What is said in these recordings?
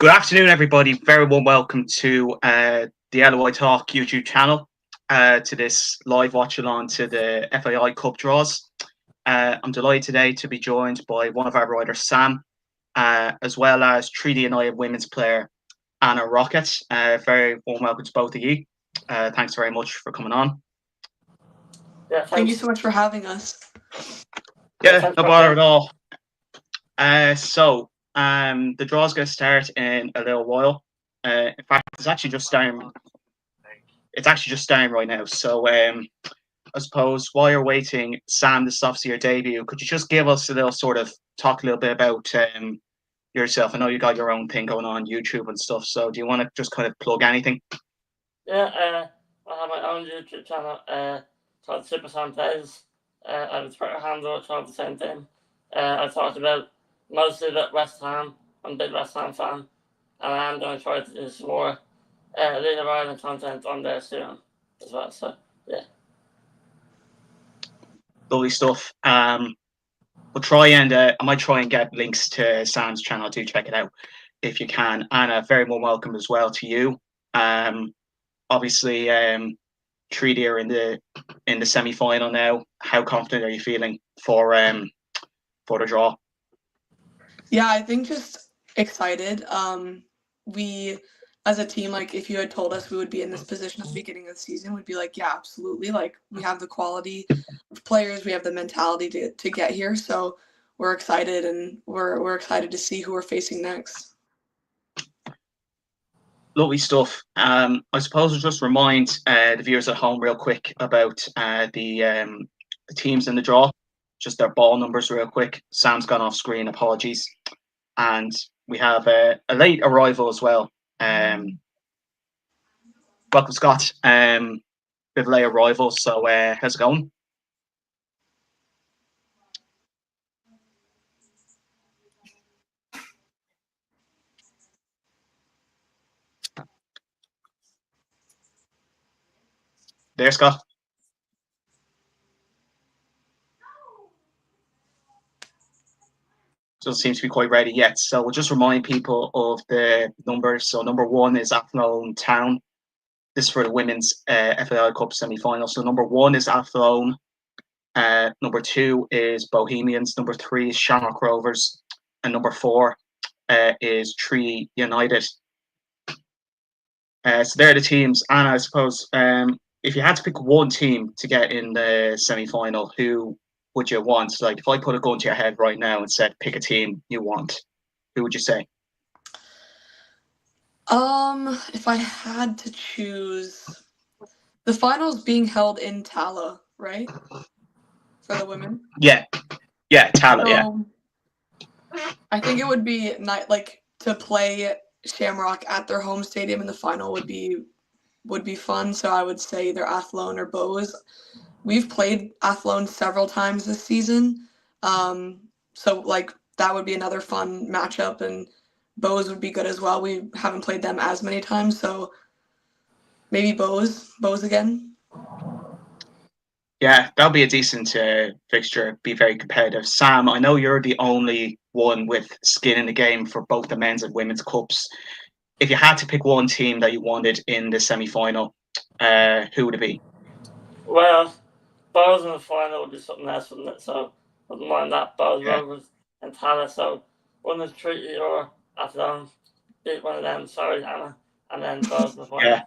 Good afternoon, everybody. Very warm welcome to the LOI Talk YouTube channel, to this live watch-along to the FAI Cup draws. I'm delighted today to be joined by one of our riders, Sam, as well as Treaty United women's player, Anna Rockett. Very warm welcome to both of you. Thanks very much for coming on. Yeah, Thank you so much for having us. Yeah, no bother at all. The draw's going to start in a little while. In fact, it's actually just starting. It's actually just starting right now. So, I suppose while you're waiting, Sam, this is obviously your debut. Could you just give us a little talk a little bit about yourself? I know you got your own thing going on YouTube and stuff. So, do you want to just kind of plug anything? Yeah, I have my own YouTube channel called Super Sam Plays. I have a Twitter handle called the same thing. I talked about mostly that West Ham. I'm a big West Ham fan, and I am going to try to do some more League of Ireland content on there soon as well. So yeah, Lovely stuff. We'll try and I might try and get links to Sam's channel. Do check it out if you can. And a very warm welcome as well to you. Obviously, Treaty are in the semi-final now. How confident are you feeling for the draw? Yeah, I think just excited. We, as a team, like if you had told us we would be in this position at the beginning of the season, we'd be like, yeah, absolutely. Like we have the quality of players, we have the mentality to get here. So we're excited, and we're excited to see who we're facing next. Lovely stuff. I suppose I'll just remind the viewers at home real quick about the teams in the draw. Just their ball numbers real quick. Sam's gone off screen, apologies. And we have a late arrival as well. Welcome, Scott. Bit of a late arrival, so how's it going? There, Scott. Doesn't seem to be quite ready yet. So we'll just remind people of the numbers. So number 1 is Athlone Town. This is for the women's FAI Cup semi-final. So number 1 is Athlone. Number 2 is Bohemians. Number 3 is Shamrock Rovers. And number 4 is Treaty United. So they're the teams. And I suppose if you had to pick one team to get in the semi-final, who would you want? Like if I put a gun to your head right now and said pick a team you want, who would you say? If I had to choose, the finals being held in Tala, right? For the women. Yeah, Tala. Yeah. I think it would be like to play Shamrock at their home stadium in the final would be fun. So I would say either Athlone or Bowes. We've played Athlone several times this season, so like that would be another fun matchup, and Bowes would be good as well. We haven't played them as many times, so maybe Bowes again. Yeah, that'll be a decent fixture. Be very competitive. Sam, I know you're the only one with skin in the game for both the men's and women's cups. If you had to pick one team that you wanted in the semi-final, who would it be? well, Bowes in the final would be something else, wouldn't it? So I wouldn't mind that. Bowes, Rovers, and Tala. So one is Treaty or Athlone. Beat one of them. Sorry, Anna, and then Bowes in the final. Yeah.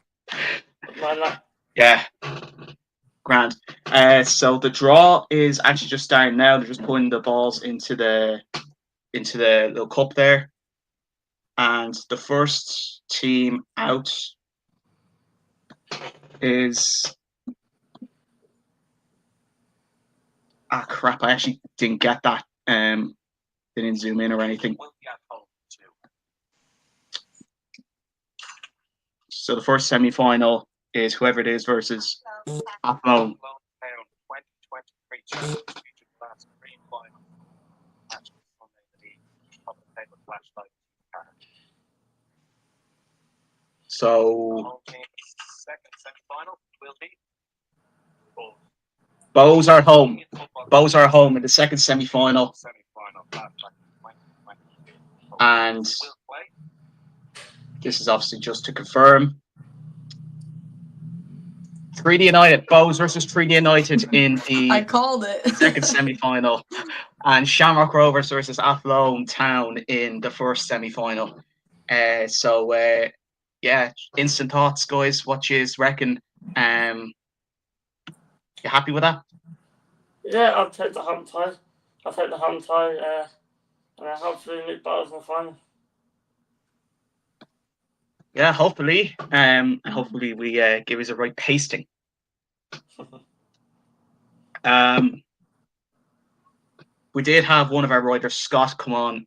Wouldn't mind that. Yeah. Grand. So the draw is actually just starting now. They're just putting the balls into the little cup there, and the first team out is crap. I actually didn't get that. Didn't zoom in or anything. So the first semi-final is whoever it is versus Athlone. So second semi-final will be Bowes are home. Bowes are home in the second semi-final. And This is obviously just to confirm. 3D United, Bows versus 3D United in I the called it. second semi-final, and Shamrock Rovers versus Athlone Town in the first semi-final. Yeah, instant thoughts, guys. What you reckon? You happy with that? Yeah, I'll take the home tie. I'll take the home tie. And hopefully meet Bows in the final. Yeah, hopefully. Hopefully we give us a right pasting. We did have one of our riders, Scott, come on,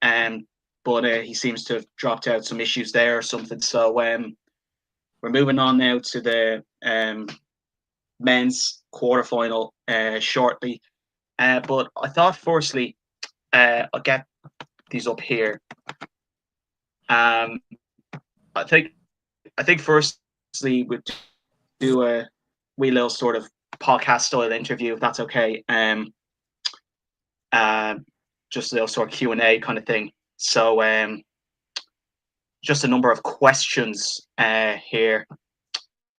but he seems to have dropped out, some issues there or something. So we're moving on now to the men's quarterfinal shortly. But I thought, firstly, I'll get these up here. I think firstly we'd do a wee little sort of podcast style interview, if that's okay. Just a little sort of Q&A kind of thing. So just a number of questions here,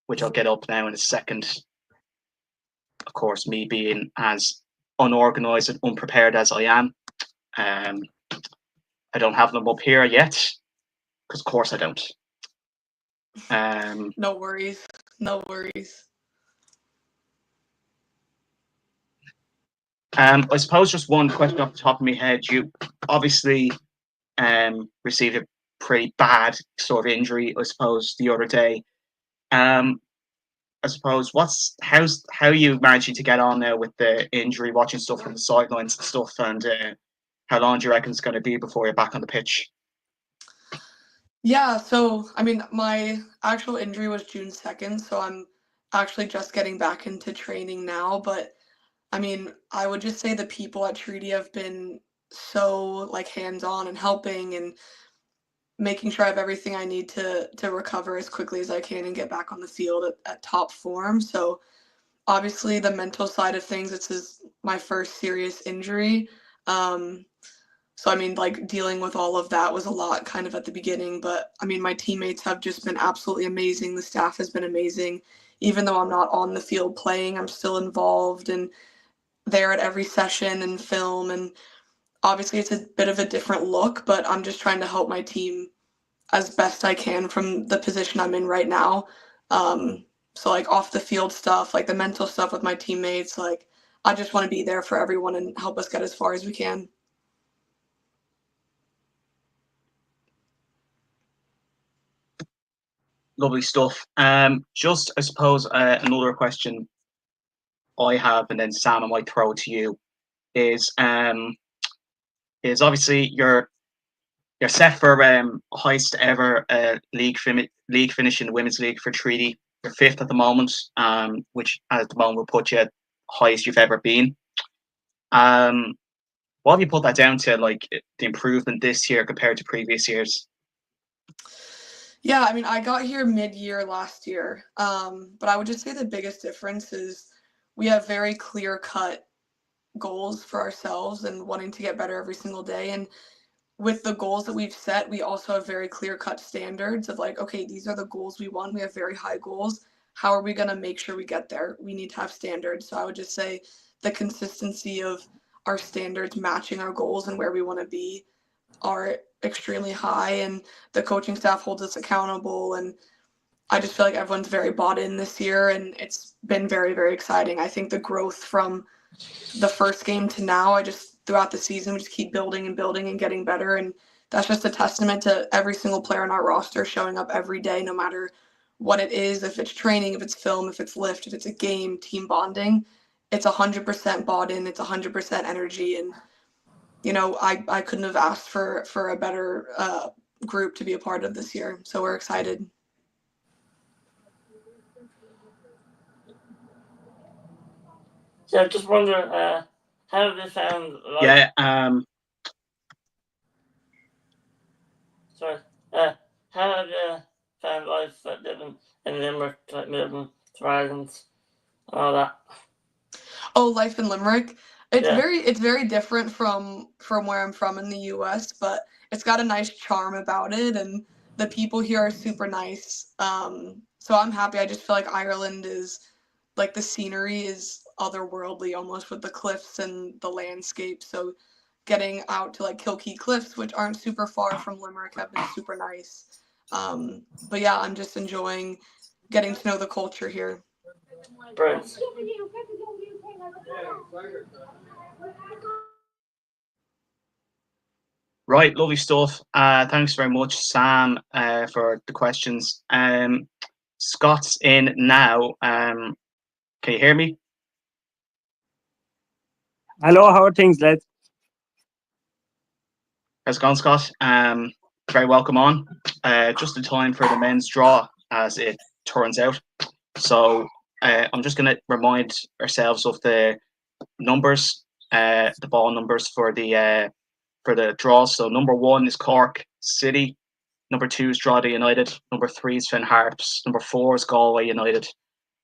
which I'll get up now in a second. Of course, me being as unorganized and unprepared as I am, I don't have them up here yet, because of course I don't. No worries. I suppose just one question off the top of my head. You obviously received a pretty bad sort of injury, I suppose, the other day. I suppose how are you managing to get on now with the injury, watching stuff from the sidelines and stuff, and how long do you reckon it's going to be before you're back on the pitch? Yeah, so I mean, my actual injury was June 2nd, so I'm actually just getting back into training now. But I mean, I would just say the people at Treaty have been so like hands-on and helping and making sure I have everything I need to recover as quickly as I can and get back on the field at top form. So obviously the mental side of things, this is my first serious injury. So I mean, like, dealing with all of that was a lot kind of at the beginning, but I mean, my teammates have just been absolutely amazing. The staff has been amazing. Even though I'm not on the field playing, I'm still involved and there at every session and film, and obviously it's a bit of a different look, but I'm just trying to help my team as best I can from the position I'm in right now. So like off the field stuff, like the mental stuff with my teammates, like I just want to be there for everyone and help us get as far as we can. Lovely stuff. Just I suppose another question I have, and then Sam, I might throw to you, is obviously you're set for highest ever league finish in the women's league for Treaty. You're fifth at the moment, which at the moment will put you at highest you've ever been. What have you put that down to, like the improvement this year compared to previous years? Yeah, I mean, I got here mid-year last year, but I would just say the biggest difference is we have very clear-cut goals for ourselves and wanting to get better every single day. And with the goals that we've set, we also have very clear-cut standards of like, okay, these are the goals we want. We have very high goals. How are we going to make sure we get there? We need to have standards. So I would just say the consistency of our standards matching our goals and where we want to be are extremely high, and the coaching staff holds us accountable, and I just feel like everyone's very bought in this year, and it's been very, very exciting. I think the growth from the first game to now, throughout the season, we just keep building and building and getting better, and that's just a testament to every single player on our roster showing up every day, no matter what it is, if it's training, if it's film, if it's lift, if it's a game, team bonding. It's 100% bought in, it's 100% energy, and you know, I couldn't have asked for a better group to be a part of this year. So we're excited. Yeah, just wondering, how have you found life? Yeah. Sorry. How have you found life like living in Limerick, like moving to Ireland and all that? Oh, life in Limerick. It's Yeah. very different from where I'm from in the US, but it's got a nice charm about it, and the people here are super nice. So I'm happy. I just feel like Ireland is like the scenery is otherworldly almost with the cliffs and the landscape. So getting out to like Kilkee Cliffs, which aren't super far from Limerick, have been super nice. But yeah, I'm just enjoying getting to know the culture here. Brilliant. Right, lovely stuff. Thanks very much, Sam, for the questions. Scott's in now. Can you hear me? Hello, how are things, lads? How's it going, Scott? Very welcome on. Just in time for the men's draw, as it turns out. So I'm just going to remind ourselves of the numbers, the ball numbers for the draw. So number 1 is Cork City. Number 2 is Drogheda United. Number 3 is Finn Harps. Number 4 is Galway United.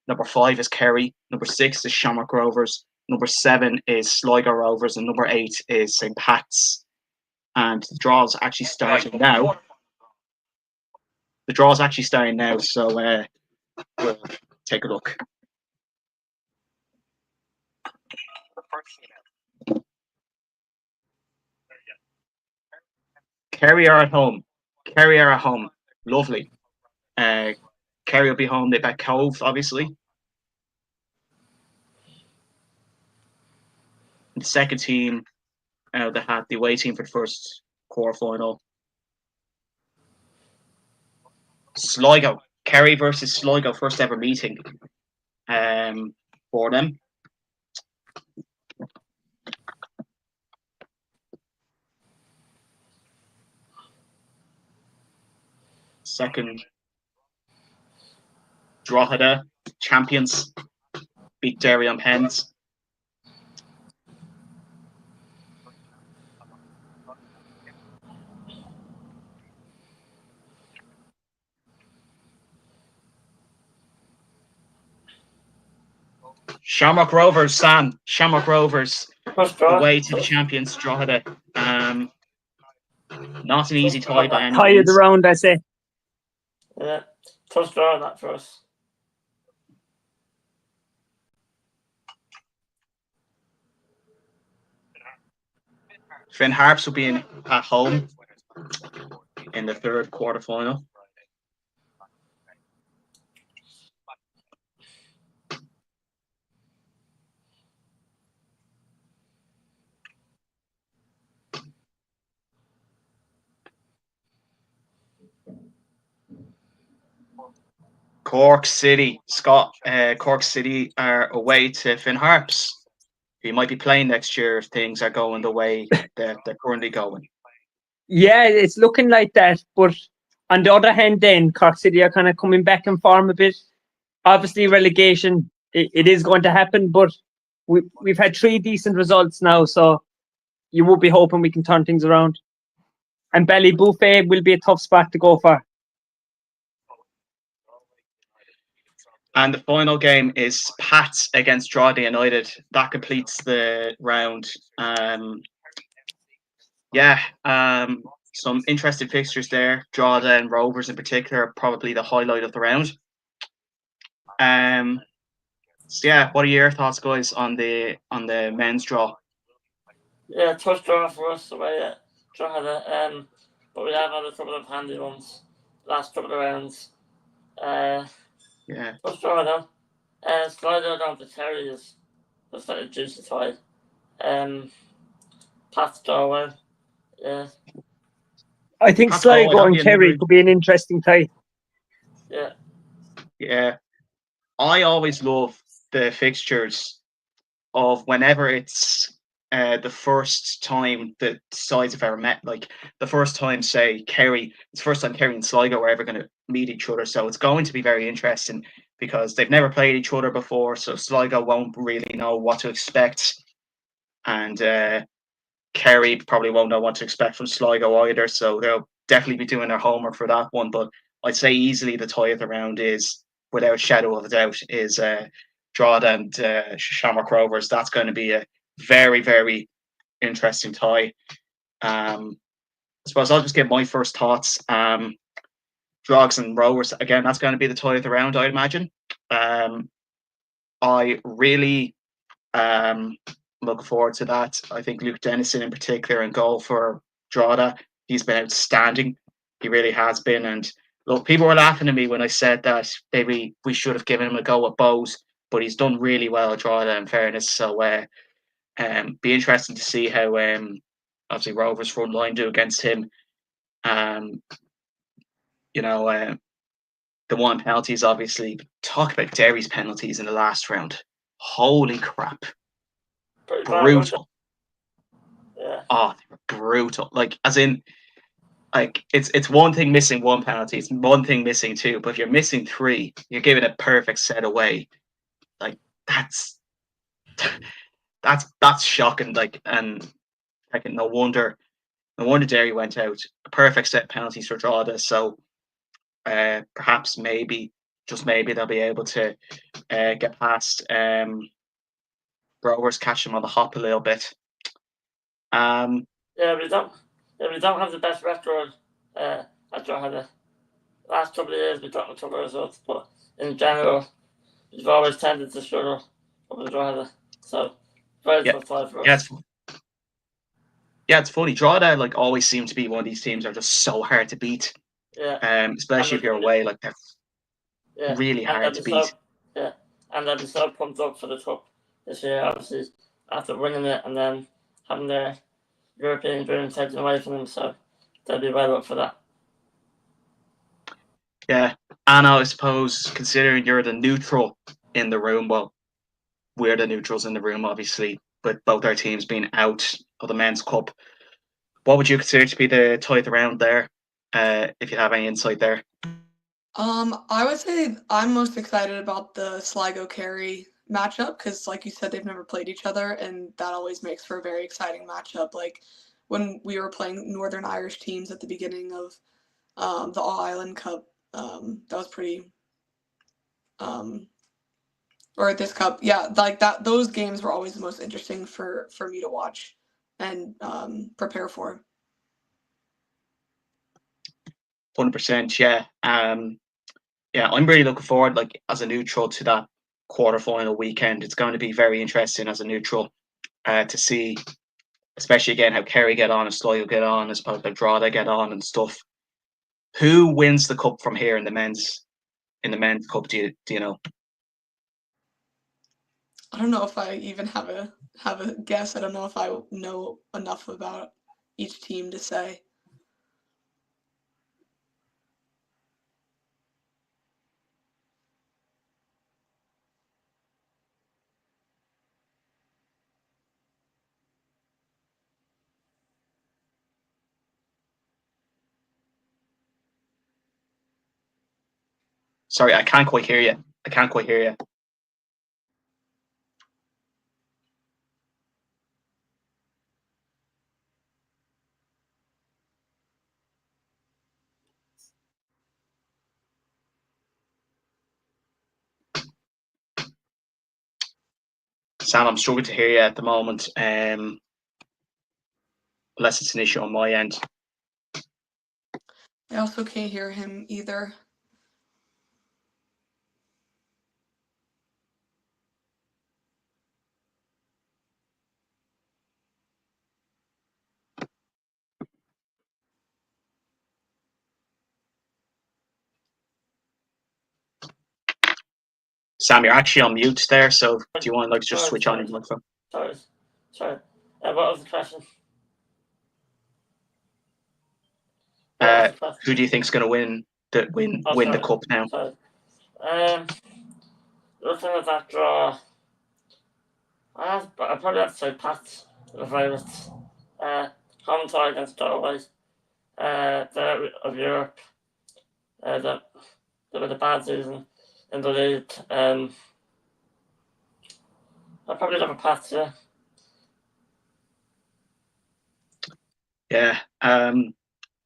Number 5 is Kerry. Number 6 is Shamrock Rovers. Number 7 is Sligo Rovers. And number 8 is St. Pat's. And the draw's actually starting now. The draw's actually starting now, so we'll take a look. Kerry are at home. Kerry are at home. Lovely. Kerry will be home. They bet Cove, obviously. The second team, they had the away team for the first quarterfinal. Sligo. Kerry versus Sligo, first ever meeting for them. Second, Drogheda, champions, beat Derry on pens. Shamrock Rovers, Sam. Shamrock Rovers away to the champions, Drogheda. Not an easy tie by any means. Tie of the round, I say. Yeah, tough draw that for us. Finn Harps will be at home in the third quarterfinal. Cork City, Scott. Cork City are away to Finn Harps. He might be playing next year if things are going the way that they're currently going. Yeah, it's looking like that. But on the other hand, then Cork City are kind of coming back in form a bit. Obviously, relegation it is going to happen, but we've had 3 decent results now, so you would be hoping we can turn things around. And Ballybouffet will be a tough spot to go for. And the final game is Pats against Drogheda United. That completes the round. Some interesting fixtures there. Drogheda and Rovers in particular are probably the highlight of the round. What are your thoughts, guys, on the men's draw? Yeah, tough draw for us away at Drogheda. But we have had a couple of handy ones last couple of rounds. Tough draw though. Sligo down to Terry is just like a juicy tie. Pat's Galway. Yeah. I think Sligo and Kerry could be an interesting tie. Yeah. Yeah. I always love the fixtures of whenever it's the first time the sides have ever met. Like the first time, say, Kerry, it's the first time Kerry and Sligo are ever going to meet each other. So it's going to be very interesting because they've never played each other before. So Sligo won't really know what to expect. And Kerry probably won't know what to expect from Sligo either. So they'll definitely be doing their homework for that one. But I'd say easily the tie of the round is, without a shadow of a doubt, is Drogheda and Shamrock Rovers. That's going to be a very, very interesting tie. I suppose I'll just give my first thoughts. Drogs and Rovers, again, that's going to be the tie of the round, I'd imagine. I really looking forward to that. I think Luke Dennison in particular in goal for Drogheda, he's been outstanding. He really has been. And look, people were laughing at me when I said that maybe we should have given him a go at Bowes, but he's done really well at Drogheda in fairness. So be interesting to see how obviously Rovers front line do against him. You know, the one penalties, obviously. Talk about Derry's penalties in the last round. Holy crap. Brutal. Yeah. Oh, they were brutal. Like, as in, like, it's one thing missing one penalty, it's one thing missing two, but if you're missing three, you're giving a perfect set away. Like, that's shocking. Like, and like, no wonder Derry went out. A perfect set of penalties for Drogheda. So perhaps just maybe they'll be able to get past Rovers, catch them on the hop a little bit. Yeah, we don't have the best record at Drogheda. Last couple of years we got a couple of results, but in general we've always tended to struggle up in Drogheda. So very tough fight for us. It's funny. Drogheda like always seem to be one of these teams that are just so hard to beat. Yeah. Especially if you're away, like they're really hard to beat. Yeah, and they'll be so pumped up for the cup this year, obviously, after winning it and then having their European dream taken away from them, so they'll be well up for that. Yeah, and I suppose considering you're the neutral in the room, well, we're the neutrals in the room, obviously, with both our teams being out of the men's cup. What would you consider to be the tie of the round there, if you have any insight there? I would say I'm most excited about the Sligo-Kerry matchup because, like you said, they've never played each other, and that always makes for a very exciting matchup. Like when we were playing Northern Irish teams at the beginning of the All-Ireland Cup, that was pretty. Or this cup, yeah, like that. Those games were always the most interesting for me to watch and prepare for. 100%, yeah. Yeah, I'm really looking forward, like as a neutral, to that quarterfinal weekend. It's going to be very interesting as a neutral to see, especially again how Kerry get on and Sligo get on, as opposed to Drogheda get on and stuff. Who wins the cup from here in the men's cup? Do you know? I don't know if I even have a guess. I don't know if I know enough about each team to say. Sorry, I can't quite hear you. Sam, I'm struggling to hear you at the moment, unless it's an issue on my end. I also can't hear him either. Sam, you're actually on mute there, so do you want to just switch on your microphone? Sorry. What was the question? Who do you think's going to win the cup now? Sorry. Looking at that draw, I'd probably have to say Pats, the favourites. Home tie against Galway. They're of Europe. They were the bad season in the league. I'd probably have a Pats, yeah. Yeah.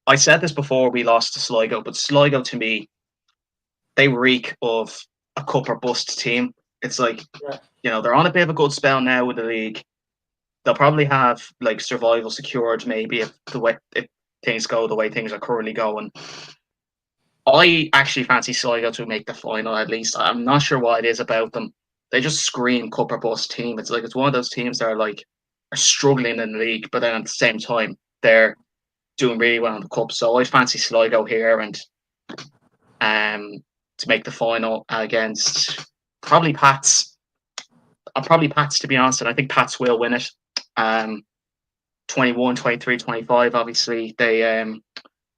I said this before we lost to Sligo, but Sligo, to me, they reek of a cup or bust team. It's like, they're on a bit of a good spell now with the league. They'll probably have like survival secured, maybe if things go the way things are currently going. I actually fancy Sligo to make the final at least. I'm not sure what it is about them. They just scream cup or bust team. It's like it's one of those teams that are struggling in the league, but then at the same time they're doing really well in the cup. So I'd fancy Sligo here and to make the final against probably Pats. Probably Pats, to be honest, and I think Pats will win it. 21, 23, 25, obviously they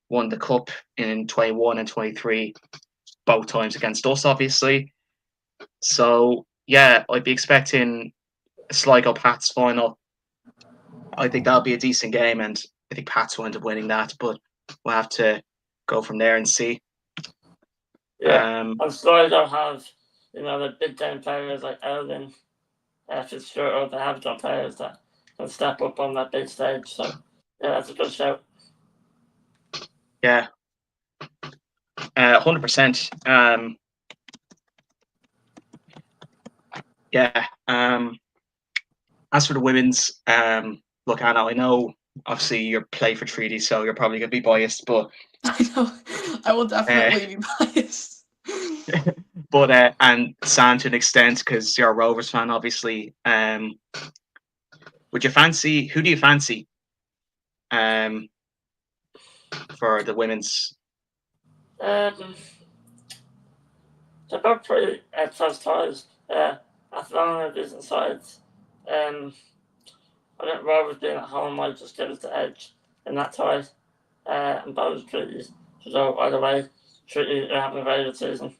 won the cup in 21 and 23 both times against us, obviously. So yeah, I'd be expecting a Sligo Pats final. I think that'll be a decent game, and I think Pats will end up winning that, but we'll have to go from there and see. Yeah, and Sligo have, the big time players like Elvin, Fitzgerald. They have got players that can step up on that big stage. So yeah, that's a good shout. Yeah, 100%. Yeah. As for the women's, look, Anna, I know obviously you're play for treaty, so you're probably gonna be biased, but I know I will definitely be biased. but and Sam to an extent because you're a Rovers fan, obviously. Would you fancy? Who do you fancy? For the women's. They're both pretty close ties. Athlone are decent sides. I think Rovers being at home might just give us the edge in that tie. And both treaties should go either way. Treaty are having a very good season.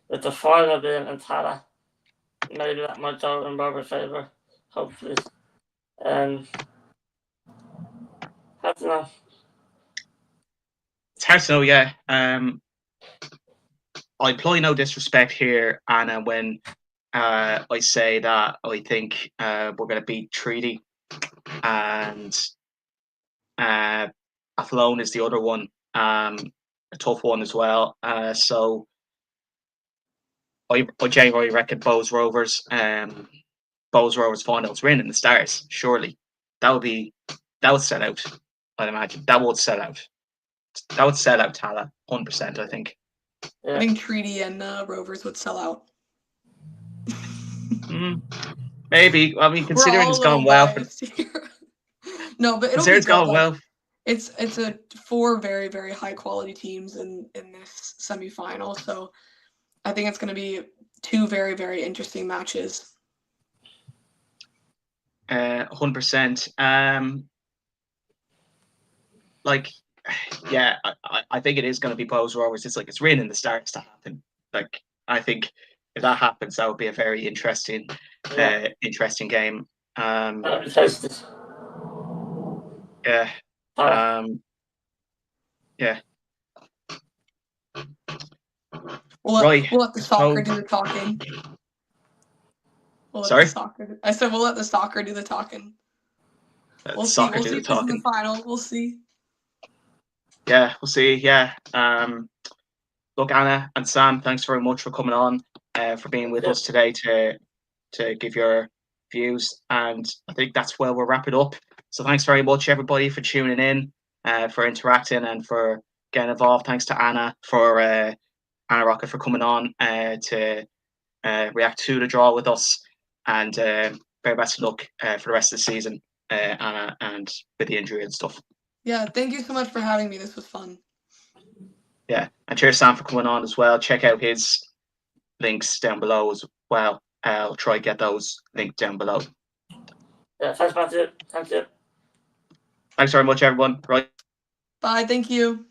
With the final being in Tala, maybe that might go in Rovers' favour. Hopefully. Hard to know. It's hard to know, yeah. I employ no disrespect here, Anna, when I say that I think we're going to beat Treaty, and Athlone is the other one, a tough one as well. So I genuinely reckon Bowes Rovers finals win in the Stars. Surely that would sell out. I'd imagine that would sell out. That would sell out Tala 100%. I think. I think Treaty and Rovers would sell out. Maybe. I mean, considering it's gone well. No, but it'll be good. Gone well. It's a 4 very, very high quality teams in this semifinal, so I think it's going to be 2 very, very interesting matches. 100%. Yeah, I think it is going to be Bowes Rovers. It's raining the stars to happen. I think if that happens, that would be a very interesting game. Yeah. Yeah. We'll let the soccer do the talking. Sorry? I said we'll let the soccer do the talking. We'll see. We'll see if this is the final. We'll see. Yeah, we'll see. Yeah. Look, Anna and Sam, thanks very much for coming on, for being with us today to give your views. And I think that's where we'll wrap it up. So thanks very much, everybody, for tuning in, for interacting, and for getting involved. Thanks to Anna Anna Rockett for coming on to react to the draw with us. And very best of luck for the rest of the season, Anna, and with the injury and stuff. Yeah, thank you so much for having me. This was fun. Yeah, and cheers Sam for coming on as well. Check out his links down below as well. I'll try to get those linked down below. Yeah, thanks, Matthew. Thank you. Thanks very much, everyone. Right. Bye. Thank you.